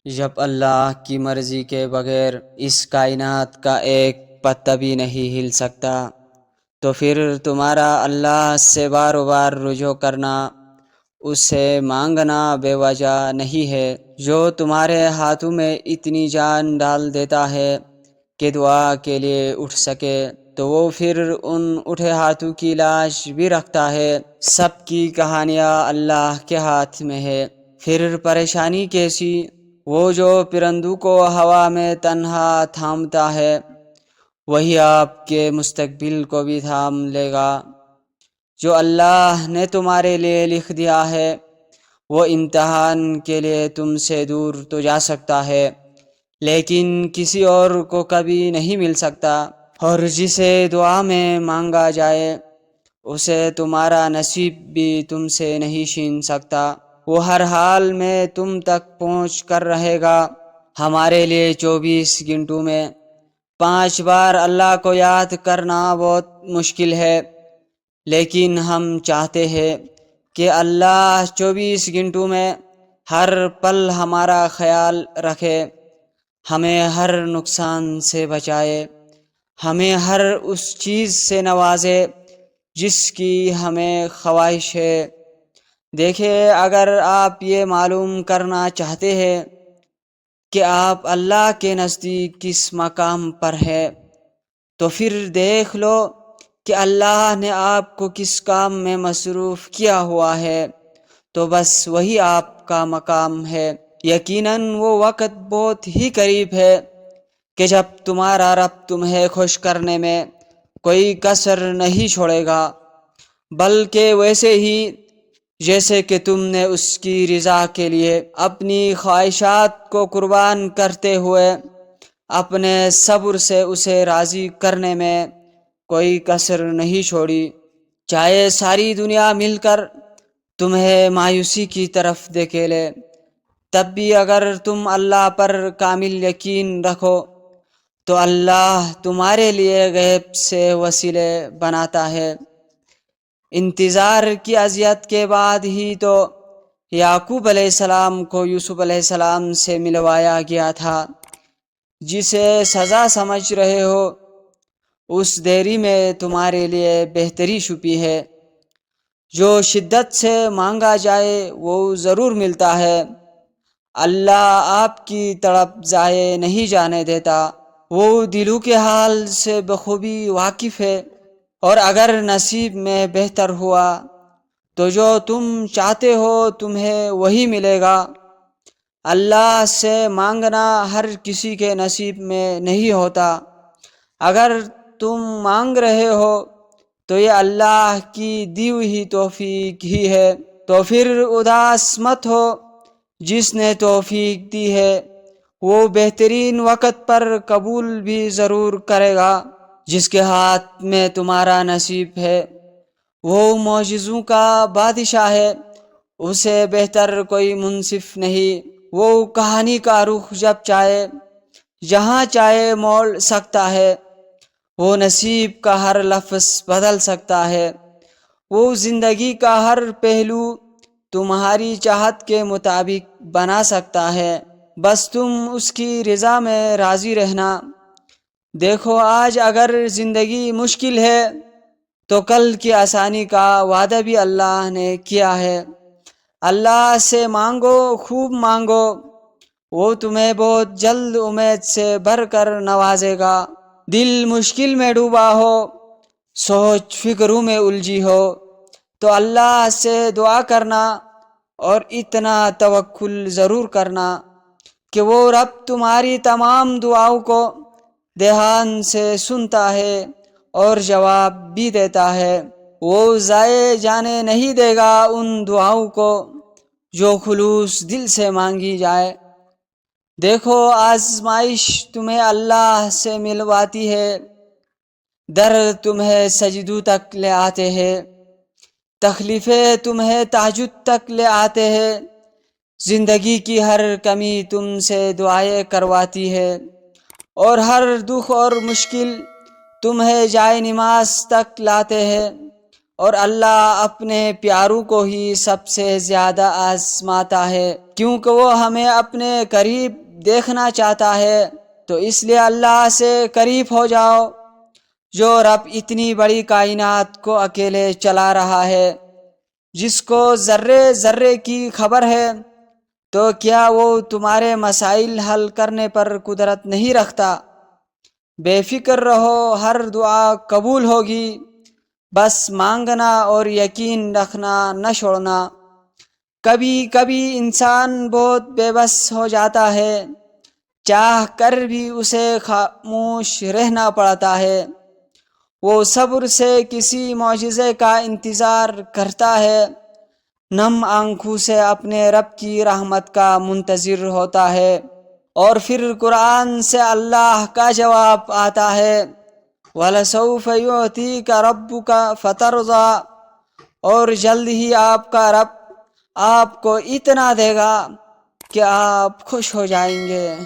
جب اللہ کی مرضی کے بغیر اس کائنات کا ایک پتہ بھی نہیں ہل سکتا، تو پھر تمہارا اللہ سے بار بار رجوع کرنا، اس سے مانگنا بے وجہ نہیں ہے، جو تمہارے ہاتھوں میں اتنی جان ڈال دیتا ہے کہ دعا کے لیے اٹھ سکے، تو وہ پھر ان اٹھے ہاتھوں کی لاش بھی رکھتا ہے۔ سب کی کہانیاں اللہ کے ہاتھ میں ہے۔ پھر پریشانی کیسی؟ وہ جو پرندوں کو ہوا میں تنہا تھامتا ہے، وہی آپ کے مستقبل کو بھی تھام لے گا۔ جو اللہ نے تمہارے لیے لکھ دیا ہے، وہ امتحان کے لیے تم سے دور تو جا سکتا ہے، لیکن کسی اور کو کبھی نہیں مل سکتا، اور جسے دعا میں مانگا جائے اسے تمہارا نصیب بھی تم سے نہیں چھین سکتا۔ وہ ہر حال میں تم تک پہنچ کر رہے گا۔ ہمارے لیے 24 گھنٹوں میں 5 بار اللہ کو یاد کرنا بہت مشکل ہے، لیکن ہم چاہتے ہیں کہ اللہ 24 گھنٹوں میں ہر پل ہمارا خیال رکھے، ہمیں ہر نقصان سے بچائے، ہمیں ہر اس چیز سے نوازے جس کی ہمیں خواہش ہے۔ دیکھیں، اگر آپ یہ معلوم کرنا چاہتے ہیں کہ آپ اللہ کے نزدیک کس مقام پر ہے، تو پھر دیکھ لو کہ اللہ نے آپ کو کس کام میں مصروف کیا ہوا ہے، تو بس وہی آپ کا مقام ہے۔ یقیناً وہ وقت بہت ہی قریب ہے کہ جب تمہارا رب تمہیں خوش کرنے میں کوئی کسر نہیں چھوڑے گا، بلکہ ویسے ہی جیسے کہ تم نے اس کی رضا کے لیے اپنی خواہشات کو قربان کرتے ہوئے اپنے صبر سے اسے راضی کرنے میں کوئی کسر نہیں چھوڑی۔ چاہے ساری دنیا مل کر تمہیں مایوسی کی طرف دھکیلے، تب بھی اگر تم اللہ پر کامل یقین رکھو تو اللہ تمہارے لیے غیب سے وسیلے بناتا ہے۔ انتظار کی اذیت کے بعد ہی تو یعقوب علیہ السلام کو یوسف علیہ السلام سے ملوایا گیا تھا۔ جسے سزا سمجھ رہے ہو، اس دیری میں تمہارے لیے بہتری چھپی ہے۔ جو شدت سے مانگا جائے وہ ضرور ملتا ہے۔ اللہ آپ کی تڑپ ضائع نہیں جانے دیتا، وہ دلوں کے حال سے بخوبی واقف ہے، اور اگر نصیب میں بہتر ہوا تو جو تم چاہتے ہو تمہیں وہی ملے گا۔ اللہ سے مانگنا ہر کسی کے نصیب میں نہیں ہوتا۔ اگر تم مانگ رہے ہو تو یہ اللہ کی دی ہوئی توفیق ہی ہے، تو پھر اداس مت ہو۔ جس نے توفیق دی ہے وہ بہترین وقت پر قبول بھی ضرور کرے گا۔ جس کے ہاتھ میں تمہارا نصیب ہے وہ معجزوں کا بادشاہ ہے، اسے بہتر کوئی منصف نہیں۔ وہ کہانی کا رخ جب چاہے جہاں چاہے موڑ سکتا ہے، وہ نصیب کا ہر لفظ بدل سکتا ہے، وہ زندگی کا ہر پہلو تمہاری چاہت کے مطابق بنا سکتا ہے، بس تم اس کی رضا میں راضی رہنا۔ دیکھو، آج اگر زندگی مشکل ہے تو کل کی آسانی کا وعدہ بھی اللہ نے کیا ہے۔ اللہ سے مانگو، خوب مانگو، وہ تمہیں بہت جلد امید سے بھر کر نوازے گا۔ دل مشکل میں ڈوبا ہو، سوچ فکروں میں الجھی ہو، تو اللہ سے دعا کرنا اور اتنا توکل ضرور کرنا کہ وہ رب تمہاری تمام دعاؤں کو دھیان سے سنتا ہے اور جواب بھی دیتا ہے۔ وہ ضائع جانے نہیں دے گا ان دعاؤں کو جو خلوص دل سے مانگی جائے۔ دیکھو، آزمائش تمہیں اللہ سے ملواتی ہے، درد تمہیں سجدوں تک لے آتے ہیں، تکلیفیں تمہیں تہجد تک لے آتے ہیں، زندگی کی ہر کمی تم سے دعائیں کرواتی ہے، اور ہر دکھ اور مشکل تمہیں جائے نماز تک لاتے ہیں۔ اور اللہ اپنے پیاروں کو ہی سب سے زیادہ آزماتا ہے، کیونکہ وہ ہمیں اپنے قریب دیکھنا چاہتا ہے۔ تو اس لیے اللہ سے قریب ہو جاؤ، جو رب اتنی بڑی کائنات کو اکیلے چلا رہا ہے، جس کو ذرے ذرے کی خبر ہے۔ تو کیا وہ تمہارے مسائل حل کرنے پر قدرت نہیں رکھتا؟ بے فکر رہو، ہر دعا قبول ہوگی، بس مانگنا اور یقین رکھنا نہ چھوڑنا۔ کبھی کبھی انسان بہت بے بس ہو جاتا ہے، چاہ کر بھی اسے خاموش رہنا پڑتا ہے۔ وہ صبر سے کسی معجزے کا انتظار کرتا ہے، نم آنکھوں سے اپنے رب کی رحمت کا منتظر ہوتا ہے۔ اور پھر قرآن سے اللہ کا جواب آتا ہے، وَلَسَوْفَ يُعْطِيكَ رَبُّكَ فَتَرْضَىٰ، اور جلد ہی آپ کا رب آپ کو اتنا دے گا کہ آپ خوش ہو جائیں گے۔